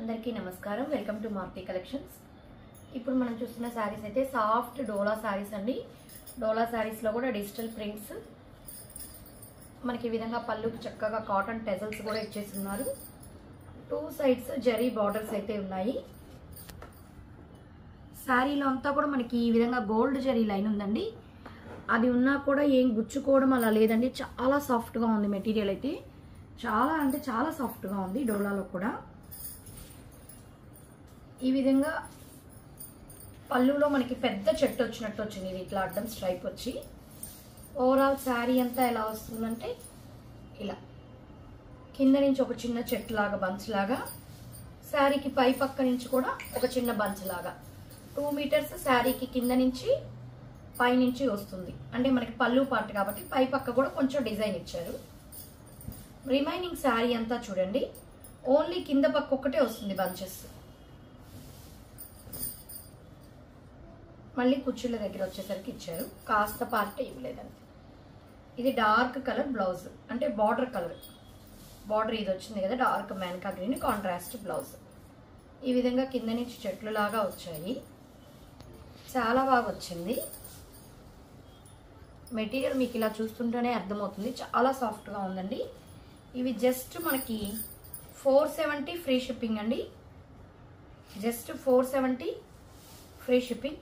అందరికీ నమస్కారం. Welcome to Maruti collections. ఇప్పుడు మనం చూస్తున్న శారీస్ అయితే సాఫ్ట్ డోలా శారీస్ అండి. డోలా శారీస్లో కూడా డిజిటల్ ప్రింట్స్ మనకి ఈ విధంగా పళ్ళుకి చక్కగా కాటన్ టెజల్స్ కూడా ఇచ్చేస్తున్నారు. 2 సైడ్స్ జరీ బార్డర్స్ అయితే ఉన్నాయి. శారీలో అంతా కూడా మనకి ఈ విధంగా గోల్డ్ జరీ లైన్ ఉందండి. అది ఉన్నా కూడా ఏం గుచ్చుకోవడం అలా లేదండి. చాలా సాఫ్ట్గా ఉంది మెటీరియల్ అయితే. చాలా అంటే చాలా సాఫ్ట్గా ఉంది. డోలాలో కూడా ఈ విధంగా పళ్ళులో మనకి పెద్ద చెట్టు వచ్చినట్టు వచ్చింది. ఇది ఇట్లా అడ్డం స్ట్రైప్ వచ్చి ఓవరాల్ శారీ అంతా ఎలా వస్తుందంటే ఇలా కింద నుంచి ఒక చిన్న చెట్టు లాగా బంచ్ లాగా, శారీకి పై పక్క నుంచి కూడా ఒక చిన్న బంచ్ లాగా 2 మీటర్స్ శారీకి కింద నుంచి పై నుంచి వస్తుంది. అంటే మనకి పళ్ళు పార్ట్ కాబట్టి పై పక్క కూడా కొంచెం డిజైన్ ఇచ్చారు. రిమైనింగ్ శారీ అంతా చూడండి ఓన్లీ కింద పక్క ఒక్కటే వస్తుంది బంచెస్. మళ్ళీ కుర్చీల దగ్గర వచ్చేసరికి ఇచ్చారు, కాస్త పార్ట్ ఇవ్వలేదండి. ఇది డార్క్ కలర్ బ్లౌజ్, అంటే బార్డర్ కలర్. బార్డర్ ఇది వచ్చింది కదా, డార్క్ మ్యాన్కా గ్రీన్ కాంట్రాస్ట్ బ్లౌజ్. ఈ విధంగా కింద నుంచి చెట్లు లాగా వచ్చాయి. చాలా బాగా వచ్చింది మెటీరియల్. మీకు ఇలా చూస్తుంటేనే అర్థమవుతుంది, చాలా సాఫ్ట్గా ఉందండి. ఇవి జస్ట్ మనకి 470 ఫ్రీ షిప్పింగ్ అండి. Just 470 free shipping.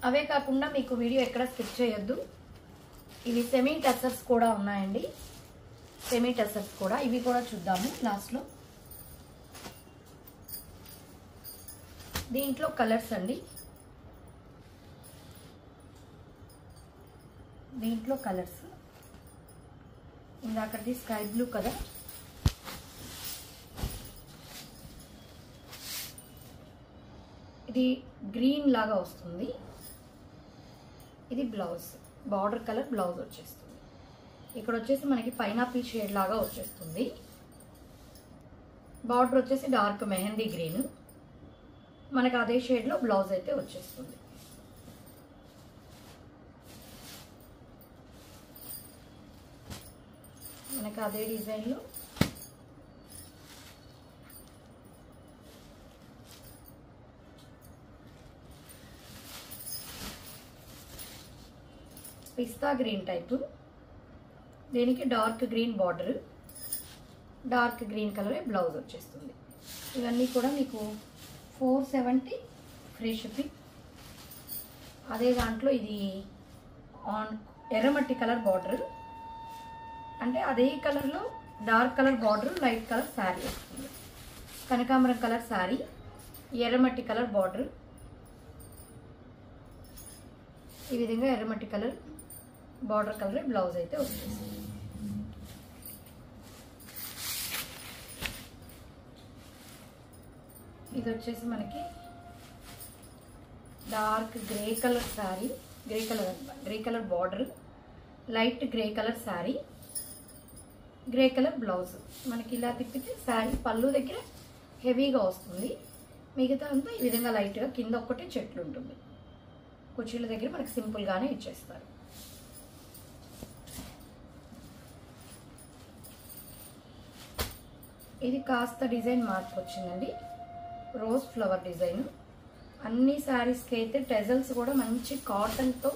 అవే కాకుండా మీకు వీడియో ఎక్కడ స్కిప్ చేయొద్దు. ఇవి సెమీ టసర్స్ కూడా ఉన్నాయండి. సెమీ టసర్స్ కూడా, ఇవి కూడా చూద్దాము లాస్ట్లో. దీంట్లో కలర్స్ అండి. దీంట్లో కలర్స్ ఇందాకటి స్కై బ్లూ కలర్, ఇది గ్రీన్ లాగా వస్తుంది. ఇది బ్లౌజ్, బార్డర్ కలర్ బ్లౌజ్ వచ్చేస్తుంది. ఇక్కడ వచ్చేసి మనకి పైనాపిల్ షేడ్ లాగా వచ్చేస్తుంది. బార్డర్ వచ్చేసి డార్క్ మెహందీ గ్రీన్, మనకి అదే షేడ్లో బ్లౌజ్ అయితే వచ్చేస్తుంది. మనకి అదే డిజైన్లో పిస్తా గ్రీన్ టైపు, దీనికి dark green border, dark green కలరే బ్లౌజ్ వచ్చేస్తుంది. ఇవన్నీ కూడా మీకు 470 ఫ్రీ షిప్పింగ్. అదే దాంట్లో ఇది ఆన్ ఎర్రమట్టి కలర్ బార్డర్, అంటే అదే కలర్లో dark colour border, light colour sari వస్తుంది. కనకాంబరం కలర్ శారీ, ఎర్రమట్టి కలర్ బార్డర్. ఈ విధంగా ఎర్రమట్టి కలర్ బార్డర్ కలర్ బ్లౌజ్ అయితే వచ్చేసింది. ఇది వచ్చేసి మనకి dark grey colour sari, grey colour border, light grey colour sari, grey colour blouse. మనకి ఇలా తిప్పితే శారీ పళ్ళు దగ్గర హెవీగా వస్తుంది. మిగతా అంతా ఈ విధంగా లైట్గా కింద ఒక్కటే చెట్లు ఉంటుంది. కుర్చీల దగ్గర మనకి సింపుల్గానే ఇచ్చేస్తారు. ఇది కాస్త డిజైన్ మార్పు వచ్చిందండి, రోజ్ ఫ్లవర్ డిజైన్. అన్ని శారీస్కి అయితే టెజల్స్ కూడా మంచి కాటన్తో,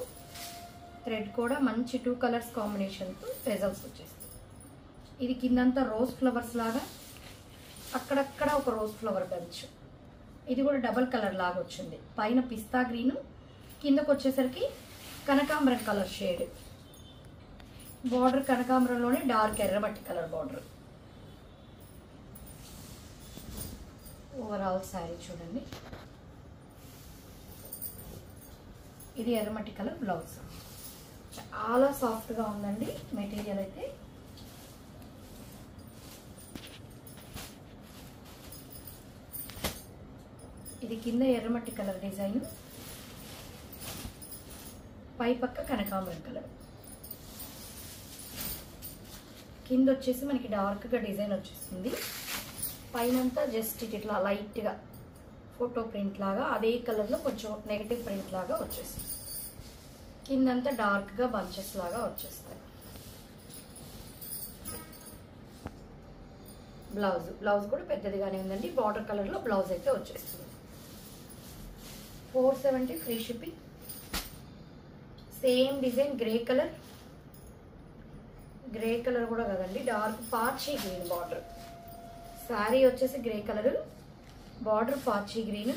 థ్రెడ్ కూడా మంచి 2 కలర్స్ కాంబినేషన్తో టెజల్స్ వచ్చేస్తాయి. ఇది కిందంతా రోజ్ ఫ్లవర్స్ లాగా, అక్కడక్కడ ఒక రోజ్ ఫ్లవర్ బంచ్. ఇది కూడా డబల్ కలర్ లాగా వచ్చింది. పైన పిస్తా గ్రీను, కిందకు వచ్చేసరికి కనకాంబరం కలర్ షేడ్. బార్డర్ కనకాంబరంలోనే డార్క్ ఎర్రమట్టి కలర్ బార్డర్. ఓవరాల్ శారీ చూడండి. ఇది ఎర్రమట్టి కలర్ బ్లౌజ్. చాలా సాఫ్ట్గా ఉందండి మెటీరియల్ అయితే. ఇది కింద ఎర్రమట్టి కలర్ డిజైన్, పై పక్క కనకాంబరం కలర్. కింద వచ్చేసి మనకి డార్క్గా డిజైన్ వచ్చేస్తుంది. పైనంతా జస్ట్ ఇట్లా లైట్గా ఫోటో ప్రింట్ లాగా, అదే కలర్లో కొంచెం నెగటివ్ ప్రింట్ లాగా వచ్చేస్తుంది. కిందంతా డార్క్గా బంచెస్ లాగా వచ్చేస్తాయి. బ్లౌజ్ కూడా పెద్దదిగానే ఉందండి. బార్డర్ కలర్లో బ్లౌజ్ అయితే వచ్చేస్తుంది. 470 free shipping. Same design grey colour కూడా కదండి, డార్క్ పార్చీ గ్రీన్ బార్డర్. శారీ వచ్చేసి గ్రే కలర్, బార్డర్ పార్చీ గ్రీన్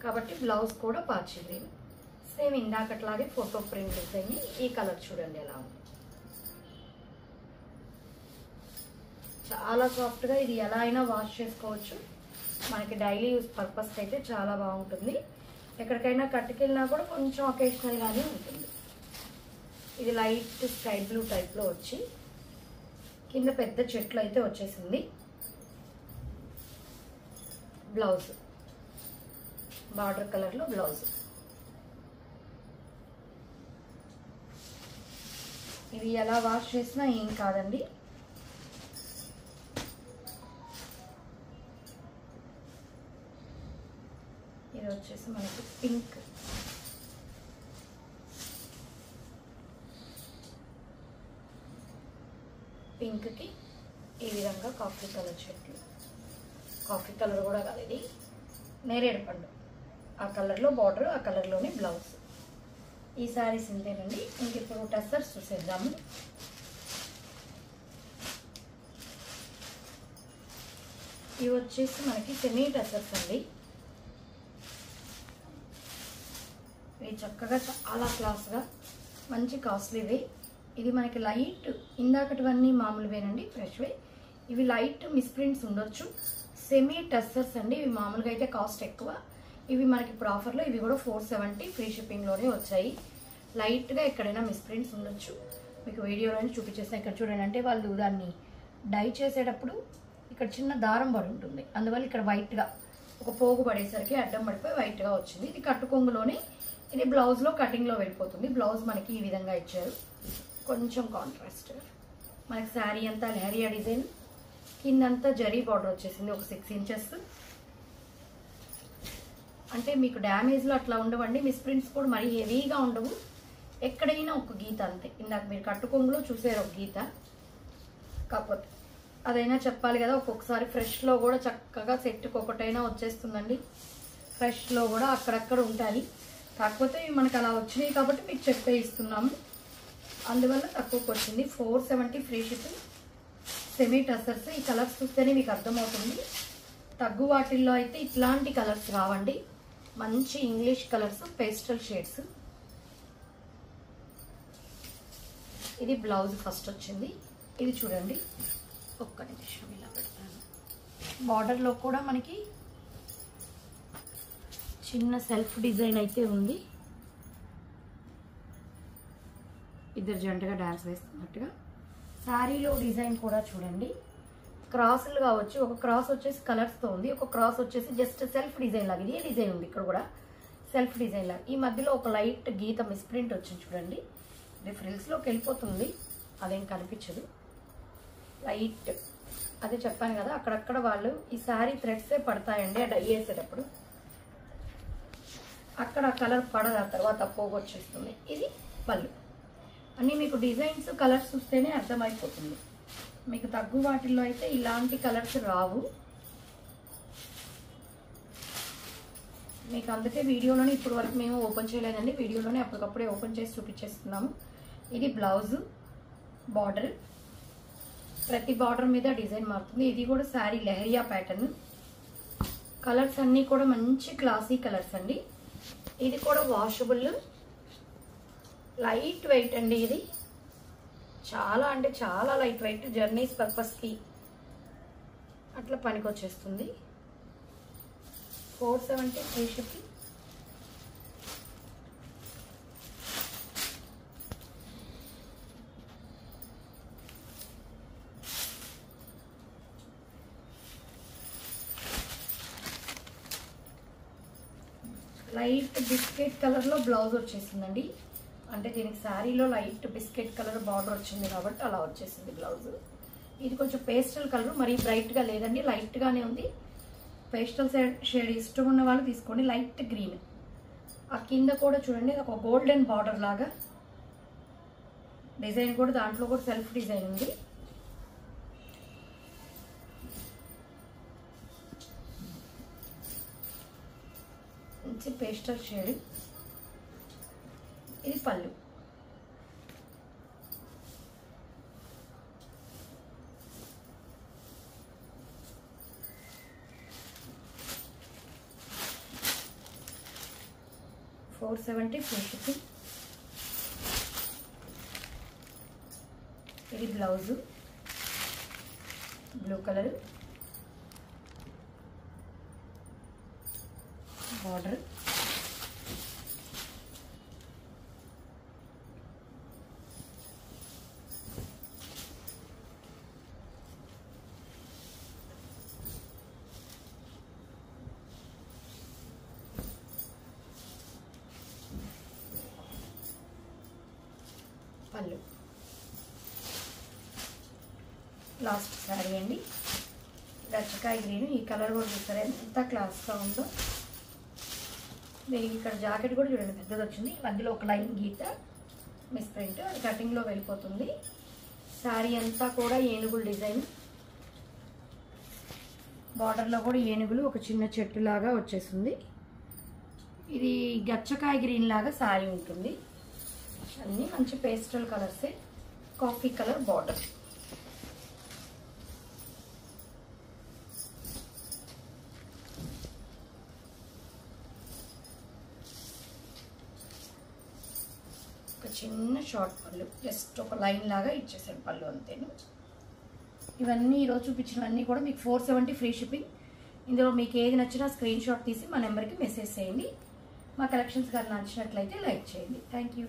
కాబట్టి బ్లౌజ్ కూడా పార్చీ గ్రీన్. సేమ్ ఇందాకట్లాగే ఫోటో ప్రింట్ డిజైన్. ఈ కలర్ చూడండి ఎలా ఉంది, చాలా సాఫ్ట్గా. ఇది ఎలా అయినా వాష్ చేసుకోవచ్చు, మనకి డైలీ యూస్ పర్పస్ అయితే చాలా బాగుంటుంది. ఎక్కడికైనా కట్టుకెళ్ళినా కూడా కొంచెం ఒకేషనల్గానే ఉంటుంది. ఇది లైట్ స్కై బ్లూ టైప్లో వచ్చి కింద పెద్ద చెట్లు అయితే వచ్చేసింది. బ్లౌజ్ బార్డర్ కలర్లో బ్లౌజ్. ఇవి ఎలా వాష్ చేసినా ఏం కాదండి. ఇది వచ్చేసి మనకి పింక్, పింక్కి ఈ విధంగా కాఫీ కలర్ చెట్లు. కాఫీ కలర్ కూడా కాదు, ఇది నేరేడు పండు. ఆ కలర్లో బార్డర్, ఆ కలర్లోనే బ్లౌజ్. ఈ శారీస్ ఇంతేనండి. ఇంక ఇప్పుడు టెస్సర్స్ చూసేద్దాము. ఇవి వచ్చేసి మనకి సెమీ టెస్సర్స్ అండి. ఇవి చక్కగా చాలా క్లాస్గా మంచి కాస్ట్లీవే. ఇది మనకి లైట్, ఇందాకటివన్నీ మామూలువేనండి ఫ్రెష్వే. ఇవి లైట్ మిస్ప్రింట్స్ ఉండొచ్చు. సెమీ టెస్సర్స్ అండి. ఇవి మామూలుగా అయితే కాస్ట్ ఎక్కువ. ఇవి మనకి ఇప్పుడు ఆఫర్లో ఇవి కూడా 470 ఫ్రీ షిప్పింగ్లోనే వచ్చాయి. లైట్గా ఎక్కడైనా మిస్ప్రింట్స్ ఉండొచ్చు, మీకు వీడియోలోనే చూపించేస్తాను. ఇక్కడ చూడండి, అంటే వాళ్ళు దాన్ని డై చేసేటప్పుడు ఇక్కడ చిన్న దారం పడి ఉంటుంది, అందువల్ల ఇక్కడ వైట్గా ఒక పోగు పడేసరికి అడ్డం పడిపోయి వైట్గా వచ్చింది. ఇది కట్టుకొంగులోనే, ఇది బ్లౌజ్లో కటింగ్లో వెళ్ళిపోతుంది. బ్లౌజ్ మనకి ఈ విధంగా ఇచ్చారు, కొంచెం కాంట్రాస్ట్. మనకి శారీ అంతా లెహరియా డిజైన్, కిందంతా జరీ బార్డర్ వచ్చేసింది ఒక 6 ఇంచెస్. అంటే మీకు డ్యామేజ్లో అట్లా ఉండవండి. మిస్ప్రింట్స్ కూడా మరీ హెవీగా ఉండవు, ఎక్కడైనా ఒక గీత అంతే. ఇందాక మీరు కట్టుకొంగులో చూసారు ఒక గీత, కాకపోతే అదైనా చెప్పాలి కదా. ఒక్కొక్కసారి ఫ్రెష్లో కూడా చక్కగా సెట్కి ఒకటైనా వచ్చేస్తుందండి. ఫ్రెష్లో కూడా అక్కడక్కడ ఉంటాయి, కాకపోతే మనకు అలా వచ్చినాయి కాబట్టి మీకు చెప్పే ఇస్తున్నాము, అందువల్ల తక్కువకి వచ్చింది. 470 ఫ్రీ షిప్పింగ్. Semi tussars. ఈ కలర్స్ చూస్తేనే మీకు అర్థమవుతుంది. తగ్గు వాటిల్లో అయితే ఇట్లాంటి కలర్స్ రావండి, మంచి ఇంగ్లీష్ కలర్స్, పేస్టల్ షేడ్స్. ఇది బ్లౌజ్ ఫస్ట్ వచ్చింది. ఇది చూడండి, ఒక్క నిమిషం ఇలా పెడతాను. బార్డర్లో కూడా మనకి చిన్న సెల్ఫ్ డిజైన్ అయితే ఉంది, ఇద్దరు జంటగా డాన్స్ వేస్తున్నట్టుగా. శారీలో డిజైన్ కూడా చూడండి, క్రాసులు కావచ్చు. ఒక క్రాస్ వచ్చేసి కలర్స్తో ఉంది, ఒక క్రాస్ వచ్చేసి జస్ట్ సెల్ఫ్ డిజైన్ లాగా. ఇది డిజైన్ ఉంది, ఇక్కడ కూడా సెల్ఫ్ డిజైన్ లాగా. ఈ మధ్యలో ఒక లైట్ గీత మిస్ప్రింట్ వచ్చింది చూడండి, ఇది ఫ్రిల్స్లోకి వెళ్ళిపోతుంది, అదేం కనిపించదు. లైట్ అదే చెప్పాను కదా, అక్కడక్కడ వాళ్ళు ఈ శారీ థ్రెడ్సే పడతాయండి డై వేసేటప్పుడు, అక్కడ కలర్ పడదు, ఆ తర్వాత పోగు వచ్చేస్తుంది. ఇది పళ్ళు. అన్నీ మీకు డిజైన్స్ కలర్స్ చూస్తేనే అర్థమైపోతుంది. మీకు తగ్గు వాటిల్లో అయితే ఇలాంటి కలర్స్ రావు. మీకు అందుకే వీడియోలోనే ఇప్పుడు వరకు మేము ఓపెన్ చేయలేదండి, వీడియోలోనే అప్పటికప్పుడే ఓపెన్ చేసి చూపించేస్తున్నాము. ఇది బ్లౌజ్ బార్డర్, ప్రతి బార్డర్ మీద డిజైన్ మారుతుంది. ఇది కూడా శారీ లెహరియా ప్యాటర్న్. కలర్స్ అన్నీ కూడా మంచి క్లాసీ కలర్స్ అండి. ఇది కూడా వాషబుల్, లైట్ వెయిట్ అండి. ఇది చాలా అంటే చాలా లైట్ వెయిట్, జర్నీస్ పర్పస్కి అట్లా పనికి వచ్చేస్తుంది. 470 ఫ్రీ షిప్పింగ్. లైట్ బిస్కెట్ కలర్లో బ్లౌజ్ వచ్చేసిందండి. అంటే దీనికి శారీలో లైట్ బిస్కెట్ కలర్ బార్డర్ వచ్చింది కాబట్టి అలా వచ్చేసింది బ్లౌజ్. ఇది కొంచెం పేస్టల్ కలర్, మరీ బ్రైట్గా లేదండి, లైట్గానే ఉంది. పేస్టల్ షేడ్ ఇష్టం ఉన్న వాళ్ళు తీసుకోండి. లైట్ గ్రీన్, ఆ కింద కూడా చూడండి ఒక గోల్డెన్ బార్డర్ లాగా డిజైన్ కూడా, దాంట్లో కూడా సెల్ఫ్ డిజైన్ ఉంది. మంచి పేస్టల్ షేడ్. ఇది పళ్ళు. $470 ఫ్రీ షిప్పింగ్. ఇది బ్లౌజు బ్లూ కలర్, బార్డర్, పళ్ళు. లాస్ట్ శారీ అండి, గచ్చకాయ గ్రీన్. ఈ కలర్ కూడా చూస్తారా ఎంత క్లాస్గా ఉందో. దీనికి ఇక్కడ జాకెట్ కూడా చూడండి పెద్దది వచ్చింది. మధ్యలో ఒక లైన్ గీత మిస్ ప్రింట్, అది కటింగ్లో వెళ్ళిపోతుంది. శారీ అంతా కూడా ఏనుగులు డిజైన్, బార్డర్లో కూడా ఏనుగులు ఒక చిన్న చెట్టు లాగా వచ్చేసింది. ఇది గచ్చకాయ గ్రీన్ లాగా శారీ ఉంటుంది. అన్నీ మంచి పేస్టల్ కలర్సే. Coffee colour border. ఒక చిన్న షార్ట్ పళ్ళు, జస్ట్ ఒక లైన్ లాగా ఇచ్చేసాడు పళ్ళు అంతేను. ఇవన్నీ ఈరోజు చూపించినవన్నీ కూడా మీకు 470 ఫ్రీ షిప్పింగ్. ఇందులో మీకు ఏది నచ్చినా స్క్రీన్ షాట్ తీసి మా నెంబర్కి మెసేజ్ చేయండి. మా కలెక్షన్స్ కానీ నచ్చినట్లయితే లైక్ చేయండి. Thank you.